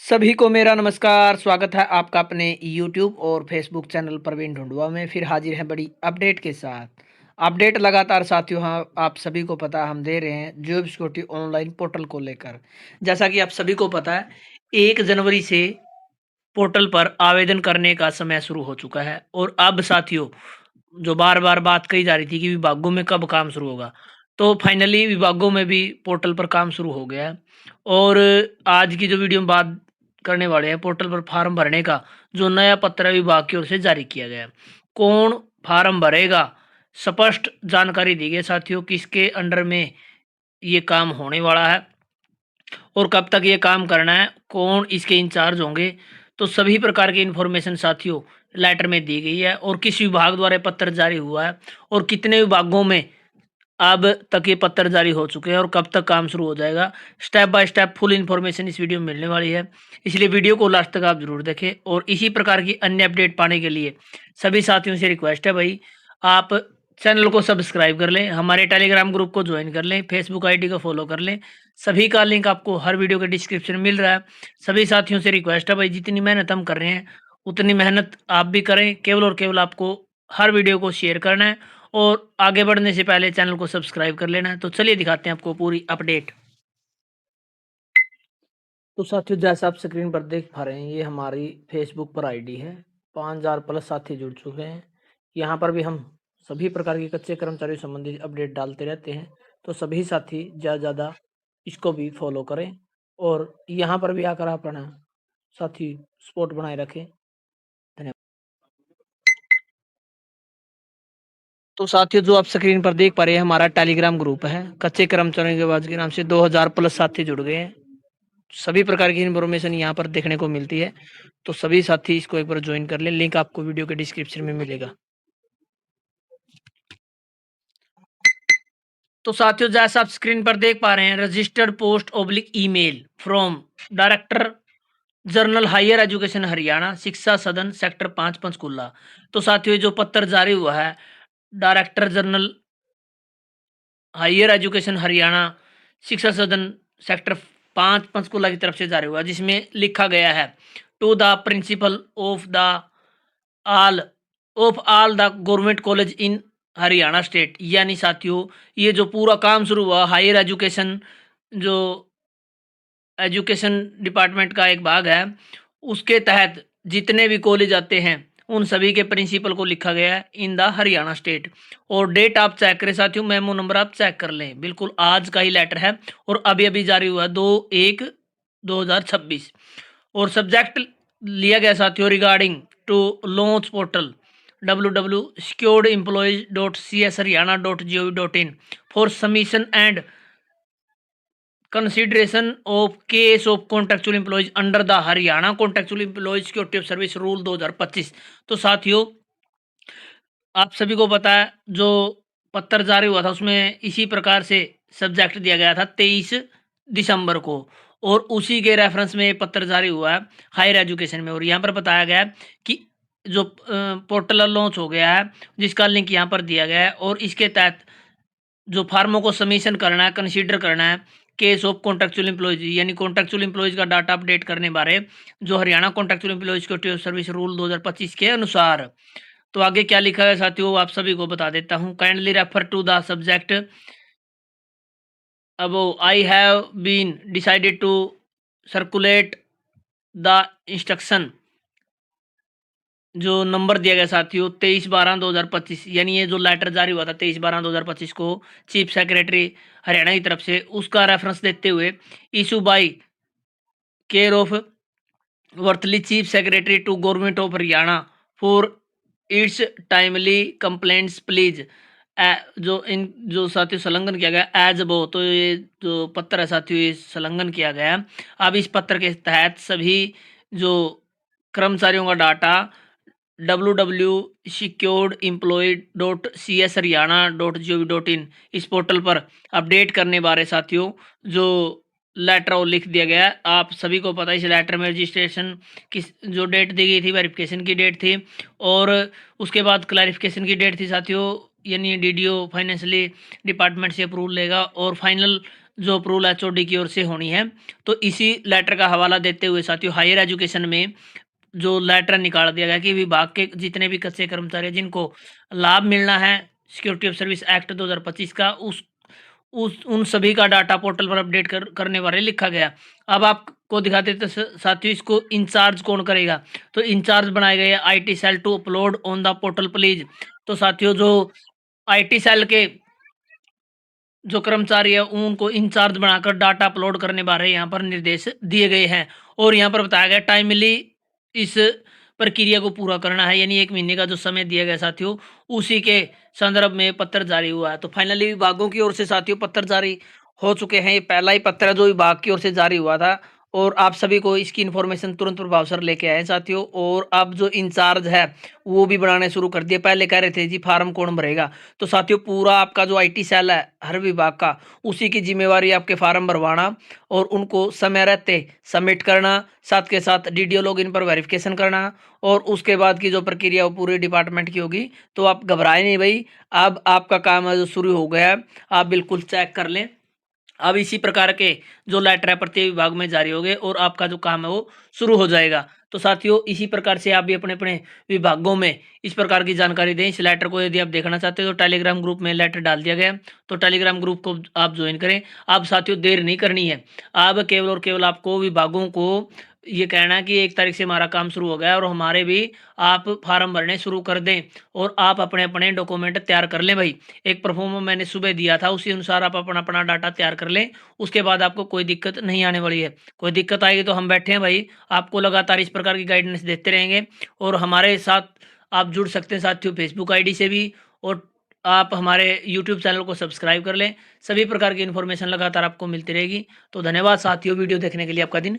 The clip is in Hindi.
सभी को मेरा नमस्कार, स्वागत है आपका अपने यूट्यूब और फेसबुक चैनल प्रवीण ढूंढुआ में। फिर हाजिर हैं बड़ी अपडेट के साथ। अपडेट लगातार साथियों, हाँ, आप सभी को पता है हम दे रहे हैं जॉब सिक्योरिटी ऑनलाइन पोर्टल को लेकर। जैसा कि आप सभी को पता है, 1 जनवरी से पोर्टल पर आवेदन करने का समय शुरू हो चुका है। और अब साथियों, जो बार-बार बात कही जा रही थी कि विभागों में कब काम शुरू होगा, तो फाइनली विभागों में भी पोर्टल पर काम शुरू हो गया है। और आज की जो वीडियो में बात करने वाले हैं, पोर्टल पर फार्म भरने का जो नया पत्र है विभाग की ओर से जारी किया गया है। कौन फार्म भरेगा? स्पष्ट जानकारी दी गई है साथियों, किसके अंडर में ये काम होने वाला है और कब तक ये काम करना है, कौन इसके इंचार्ज होंगे। तो सभी प्रकार की इन्फॉर्मेशन साथियों लेटर में दी गई है और किस विभाग द्वारा पत्र जारी हुआ है और कितने विभागों में अब तक ये पत्र जारी हो चुके हैं और कब तक काम शुरू हो जाएगा। Step by step full information इस वीडियो में मिलने वाली है, इसलिए वीडियो को लास्ट तक आप जरूर देखें। और इसी प्रकार की अन्य अपडेट पाने के लिए सभी साथियों से रिक्वेस्ट है भाई, आप चैनल को सब्सक्राइब कर लें, हमारे टेलीग्राम ग्रुप को ज्वाइन कर लें, फेसबुक आईडी को फॉलो कर लें। सभी का लिंक आपको हर वीडियो के डिस्क्रिप्शन में मिल रहा है। सभी साथियों से रिक्वेस्ट है भाई, जितनी मेहनत हम कर रहे हैं उतनी मेहनत आप भी करें। केवल और केवल आपको हर वीडियो को शेयर करना है और आगे बढ़ने से पहले चैनल को सब्सक्राइब कर लेना है। तो चलिए दिखाते हैं आपको पूरी अपडेट। तो साथियों, जैसा आप स्क्रीन पर देख पा रहे हैं, ये हमारी फेसबुक पर आईडी है। 5000 प्लस साथी जुड़ चुके हैं। यहाँ पर भी हम सभी प्रकार के कच्चे कर्मचारियों संबंधित अपडेट डालते रहते हैं, तो सभी साथी ज़्यादा ज़्यादा इसको भी फॉलो करें और यहाँ पर भी आकर अपना साथी सपोर्ट बनाए रखें। धन्यवाद। तो साथियों, जो आप स्क्रीन पर देख पा रहे हैं, हमारा टेलीग्राम ग्रुप है। कच्चे कर्मचारियों के बाद के नाम से 2000 प्लस साथी जुड़ गए हैं। सभी प्रकार की इन्फॉर्मेशन यहाँ पर देखने को मिलती है, तो सभी साथी इसको एक बार ज्वाइन कर लें। लिंक आपको वीडियो के डिस्क्रिप्शन में मिलेगा। तो साथियों, जैसा आप स्क्रीन पर देख पा रहे हैं, registered post oblique email from director general higher education Haryana, Shiksha Sadan sector 5 Panchkula. तो साथियों, जो पत्र जारी हुआ है director general higher education Haryana Shiksha Sadan sector 5 Panchkula की तरफ से जारी हुआ, जिसमें लिखा गया है to the principal of the all the government college in Haryana state. यानी साथियों, ये जो पूरा काम शुरू हुआ हायर एजुकेशन, जो एजुकेशन डिपार्टमेंट का एक भाग है, उसके तहत जितने भी कॉलेज आते हैं उन सभी के प्रिंसिपल को लिखा गया है इन द हरियाणा स्टेट। और डेट आप चेक करें साथियों, मेमो नंबर आप चेक कर लें, बिल्कुल आज का ही लेटर है और अभी अभी जारी हुआ है 2/1/2026। और सब्जेक्ट लिया गया साथियों regarding to launch portal www.securedemployees.cs.haryana.gov.in for submission and consideration of case of contractual employees under the Haryana contractual employees security of service rule 2025। तो साथियों, आप सभी को पता है जो पत्र जारी हुआ था उसमें इसी प्रकार से सब्जेक्ट दिया गया था 23 दिसंबर को, और उसी के रेफरेंस में ये पत्र जारी हुआ है हायर एजुकेशन में। और यहाँ पर बताया गया है कि जो पोर्टल लॉन्च हो गया है, जिसका लिंक यहाँ पर दिया गया है, और इसके तहत जो फार्मों को सबमिशन करना है, कंसीडर करना है केस ऑफ कॉन्ट्रेक्चुअल एम्प्लॉयज, यानी कॉन्ट्रेक्चुअल एम्प्लॉयज का डाटा अपडेट करने बारे जो Haryana contractual employees security of service rule 2025 के अनुसार। तो आगे क्या लिखा है साथियों, आप सभी को बता देता हूँ। Kindly refer to the subject अब I have been decided to circulate the instruction. जो नंबर दिया गया साथियों 23/12/2025, यानी ये जो लेटर जारी हुआ था 23/12/2025 को चीफ सेक्रेटरी हरियाणा की तरफ से, उसका रेफरेंस देते हुए issue by care of worthy chief secretary to government of Haryana for its timely complaints please. जो साथियों संलग्न किया गया एज अबो, तो ये जो पत्र है साथियों ये संलग्न किया गया। अब इस पत्र के तहत सभी जो कर्मचारियों का डाटा www.securedemployee.cs.haryana.gov.in इस पोर्टल पर अपडेट करने बारे साथियों जो लेटर और लिख दिया गया है। आप सभी को पता है इस लेटर में रजिस्ट्रेशन किस जो डेट दी गई थी, वेरिफिकेशन की डेट थी, और उसके बाद क्लैरिफिकेशन की डेट थी साथियों, यानी डीडीओ फाइनेंशियली डिपार्टमेंट से अप्रूवल लेगा और फाइनल जो अप्रूवल एचओडी की ओर से होनी है। तो इसी लेटर का हवाला देते हुए साथियों हायर एजुकेशन में जो लेटर निकाल दिया गया कि विभाग के जितने भी कच्चे कर्मचारी हैं जिनको लाभ मिलना है सिक्योरिटी ऑफ सर्विस एक्ट 2025 का, उस उन सभी का डाटा पोर्टल पर अपडेट करने बारे लिखा गया। अब आपको दिखाते थे साथियों इसको इंचार्ज कौन करेगा। तो इंचार्ज बनाए गए IT cell to upload on the portal please. तो साथियों जो आईटी सेल के जो कर्मचारी है उनको इंचार्ज बनाकर डाटा अपलोड करने बारे यहाँ पर निर्देश दिए गए हैं। और यहाँ पर बताया गया टाइमली इस प्रक्रिया को पूरा करना है, यानी 1 महीने का जो समय दिया गया साथियों, उसी के संदर्भ में पत्र जारी हुआ है। तो फाइनली विभागों की ओर से साथियों पत्र जारी हो चुके हैं। ये पहला ही पत्र है जो विभाग की ओर से जारी हुआ था और आप सभी को इसकी इन्फॉर्मेशन तुरंत प्रभाव से लेके आए साथियों। और अब जो इंचार्ज है वो भी बनाने शुरू कर दिए। पहले कह रहे थे जी फार्म कौन भरेगा, तो साथियों पूरा आपका जो आईटी सेल है हर विभाग का, उसी की जिम्मेवारी आपके फार्म भरवाना और उनको समय रहते सबमिट करना, साथ के साथ डीडीओ लॉगिन पर वेरिफिकेशन करना। और उसके बाद की जो प्रक्रिया वो पूरे डिपार्टमेंट की होगी। तो आप घबराए नहीं भाई, अब आपका काम है जो शुरू हो गया है, आप बिल्कुल चेक कर लें। अब इसी प्रकार के जो लेटर है प्रत्येक विभाग में जारी होंगे और आपका जो काम है वो शुरू हो जाएगा। तो साथियों इसी प्रकार से आप भी अपने अपने विभागों में इस प्रकार की जानकारी दें। इस लेटर को यदि आप देखना चाहते हो तो टेलीग्राम ग्रुप में लेटर डाल दिया गया है, तो टेलीग्राम ग्रुप को आप ज्वाइन करें। अब साथियों देर नहीं करनी है, अब केवल और केवल आपको विभागों को ये कहना है कि 1 तारीख से हमारा काम शुरू हो गया है और हमारे भी आप फार्म भरने शुरू कर दें और आप अपने अपने डॉक्यूमेंट तैयार कर लें भाई। एक परफॉर्मा मैंने सुबह दिया था उसी अनुसार आप अपना अपना डाटा तैयार कर लें। उसके बाद आपको कोई दिक्कत नहीं आने वाली है। कोई दिक्कत आएगी तो हम बैठे हैं भाई, आपको लगातार इस प्रकार की गाइडेंस देते रहेंगे। और हमारे साथ आप जुड़ सकते हैं साथियों फेसबुक आईडी से भी, और आप हमारे यूट्यूब चैनल को सब्सक्राइब कर लें। सभी प्रकार की इन्फॉर्मेशन लगातार आपको मिलती रहेगी। तो धन्यवाद साथियों, वीडियो देखने के लिए आपका दिन